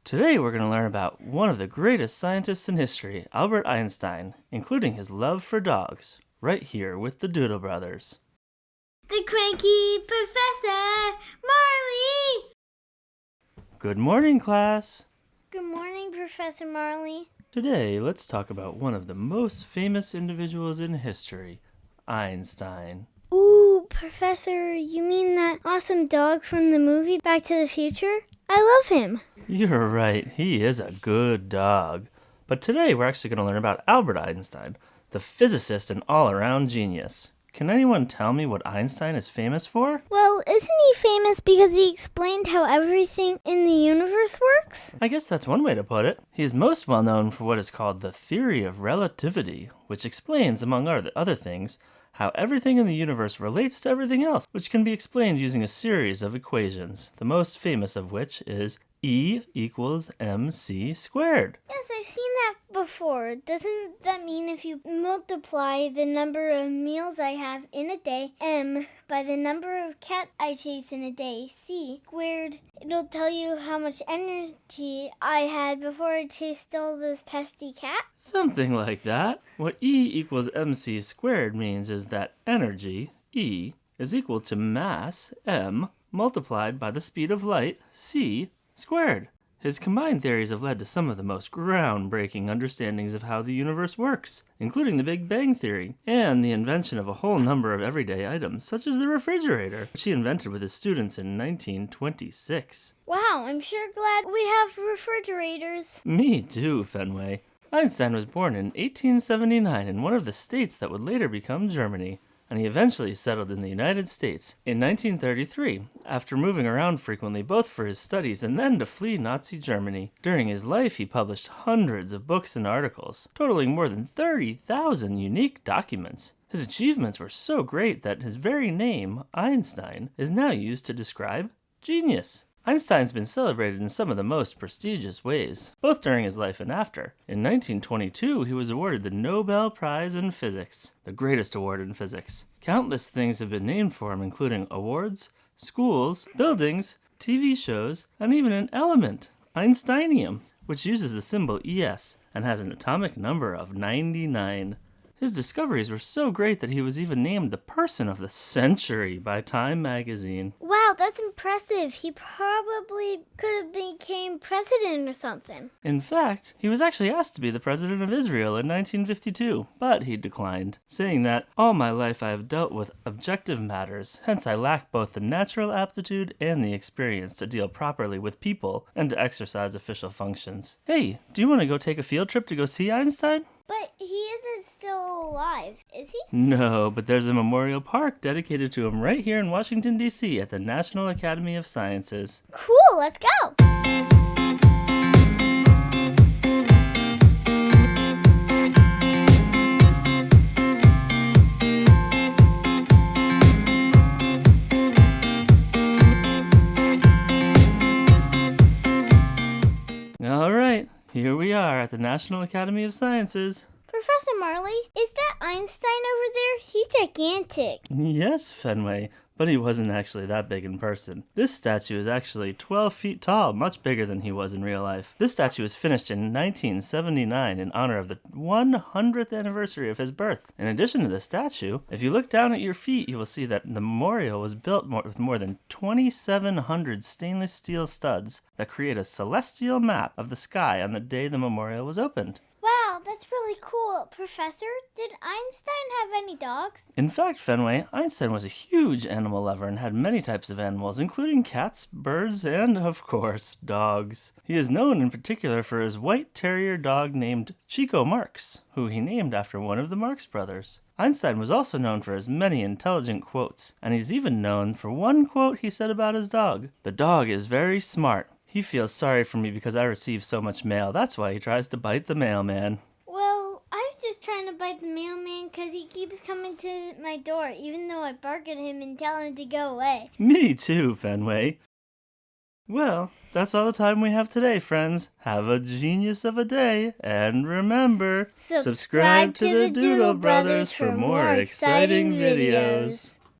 Today we're going to learn about one of the greatest scientists in history, Albert Einstein, including his love for dogs, right here with the Doodle Brothers. The Cranky Professor Marley! Good morning, class! Good morning, Professor Marley. Today, let's talk about one of the most famous individuals in history, Einstein. Ooh, Professor, you mean that awesome dog from the movie Back to the Future? I love him. You're right, he is a good dog. But today we're actually going to learn about Albert Einstein, the physicist and all-around genius. Can anyone tell me what Einstein is famous for? Well, isn't he famous because he explained how everything in the universe works? I guess that's one way to put it. He is most well known for what is called the theory of relativity, which explains, among other things, how everything in the universe relates to everything else, which can be explained using a series of equations, the most famous of which is E equals mc squared. Yes, I've seen that before. Doesn't that mean if you multiply the number of meals I have in a day, M, by the number of cats I chase in a day, C, squared, it'll tell you how much energy I had before I chased all those pesky cats? Something like that. What E equals mc squared means is that energy, E, is equal to mass, M, multiplied by the speed of light, C, squared. His combined theories have led to some of the most groundbreaking understandings of how the universe works, including the Big Bang Theory, and the invention of a whole number of everyday items, such as the refrigerator, which he invented with his students in 1926. Wow, I'm sure glad we have refrigerators. Me too, Fenway. Einstein was born in 1879 in one of the states that would later become Germany, and he eventually settled in the United States in 1933, after moving around frequently both for his studies and then to flee Nazi Germany. During his life, he published hundreds of books and articles, totaling more than 30,000 unique documents. His achievements were so great that his very name, Einstein, is now used to describe genius. Einstein's been celebrated in some of the most prestigious ways, both during his life and after. In 1922, he was awarded the Nobel Prize in Physics, the greatest award in physics. Countless things have been named for him, including awards, schools, buildings, TV shows, and even an element, Einsteinium, which uses the symbol ES and has an atomic number of 99. His discoveries were so great that he was even named the Person of the Century by Time magazine. Wow, that's impressive. He probably could have became president or something. In fact, he was actually asked to be the president of Israel in 1952, but he declined, saying that, "All my life I have dealt with objective matters, hence I lack both the natural aptitude and the experience to deal properly with people and to exercise official functions." Hey, do you want to go take a field trip to go see Einstein? But he isn't still alive, is he? No, but there's a memorial park dedicated to him right here in Washington, D.C. at the National Academy of Sciences. Cool, let's go! All right, here we are at the National Academy of Sciences. Professor Marley, is that Einstein over there? He's gigantic. Yes, Fenway, but he wasn't actually that big in person. This statue is actually 12 feet tall, much bigger than he was in real life. This statue was finished in 1979 in honor of the 100th anniversary of his birth. In addition to the statue, if you look down at your feet, you will see that the memorial was built with more than 2,700 stainless steel studs that create a celestial map of the sky on the day the memorial was opened. Wow, that's really cool. Professor, did Einstein have any dogs? In fact, Fenway, Einstein was a huge animal lover and had many types of animals, including cats, birds, and, of course, dogs. He is known in particular for his white terrier dog named Chico Marx, who he named after one of the Marx brothers. Einstein was also known for his many intelligent quotes, and he's even known for one quote he said about his dog. "The dog is very smart. He feels sorry for me because I receive so much mail. That's why he tries to bite the mailman." Well, I was just trying to bite the mailman because he keeps coming to my door, even though I bark at him and tell him to go away. Me too, Fenway. Well, that's all the time we have today, friends. Have a genius of a day, and remember, subscribe to the Doodle Brothers for more exciting videos.